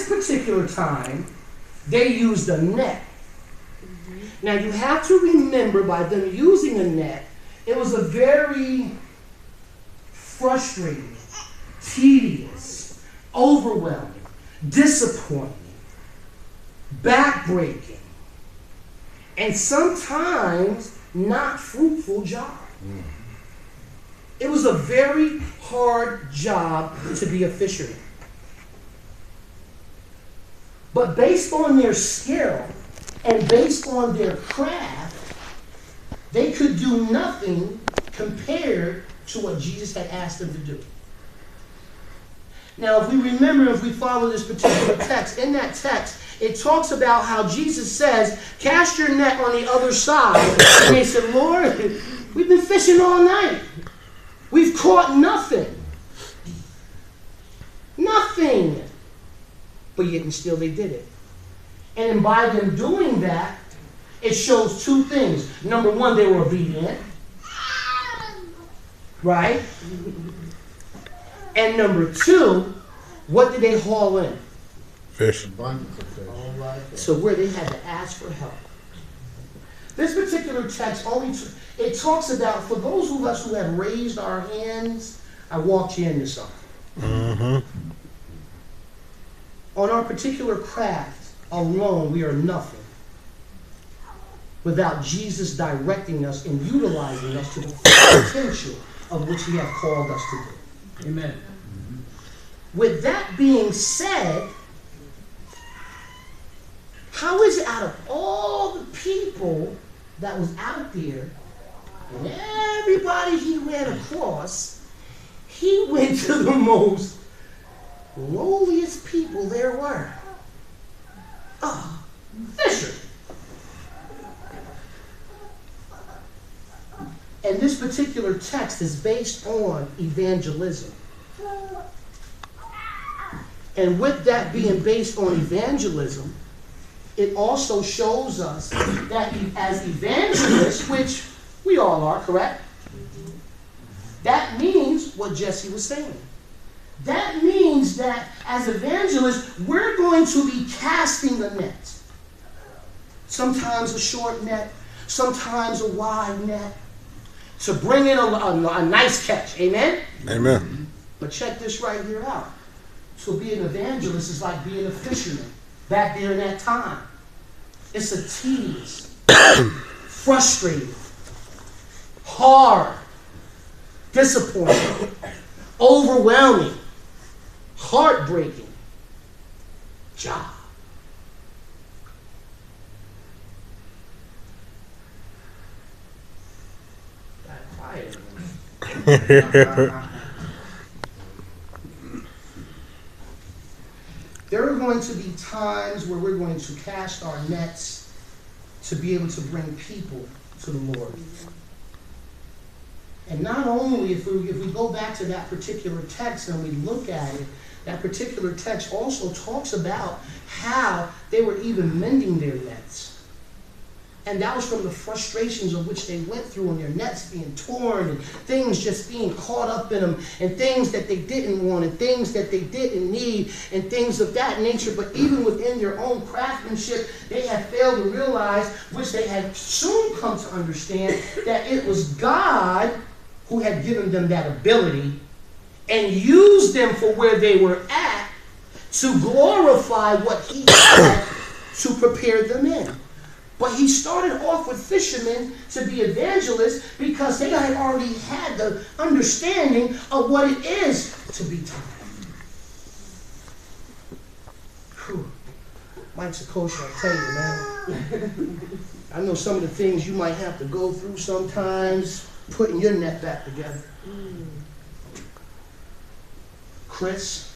this particular time, they used a net. Now you have to remember, by them using a net, it was a very frustrating, tedious, overwhelming, disappointing, backbreaking, and sometimes not fruitful job. It was a very hard job to be a fisherman. But based on their skill and based on their craft, they could do nothing compared to what Jesus had asked them to do. Now, if we remember, if we follow this particular text, in that text, it talks about how Jesus says, cast your net on the other side. And they said, Lord, we've been fishing all night. We've caught nothing. Nothing. But yet and still they did it. And by them doing that, it shows two things. Number one, they were obedient. Right? And number two, what did they haul in? Fish. Abundance of fish. So where they had to ask for help. This particular text it talks about, for those of us who have raised our hands, I walked you into something. Mm-hmm. On our particular craft alone, we are nothing without Jesus directing us and utilizing us to the full potential of which He has called us to do. Amen. With that being said, how is it out of all the people that was out there and everybody He ran across, He went to the most lowliest people there were? Fisher. And this particular text is based on evangelism. And with that being based on evangelism, it also shows us that as evangelists, which we all are, correct? That means what Jesse was saying. That means that as evangelists, we're going to be casting a net. Sometimes a short net, sometimes a wide net, to bring in a nice catch. Amen? Amen. But check this right here out. To be an evangelist is like being a fisherman back there in that time. It's a tedious, frustrating, hard, disappointing, overwhelming, heartbreaking job. Got quiet. There are going to be times where we're going to cast our nets to be able to bring people to the Lord. And not only, if we go back to that particular text and we look at it, that particular text also talks about how they were even mending their nets. And that was from the frustrations of which they went through, and their nets being torn and things just being caught up in them and things that they didn't want and things that they didn't need and things of that nature. But even within their own craftsmanship, they had failed to realize, which they had soon come to understand, that it was God who had given them that ability and used them for where they were at to glorify what He had to prepare them in. But He started off with fishermen to be evangelists because they had already had the understanding of what it is to be tired. Whew. Mike Sakocha, I tell you, man. I know some of the things you might have to go through sometimes, putting your net back together. Chris,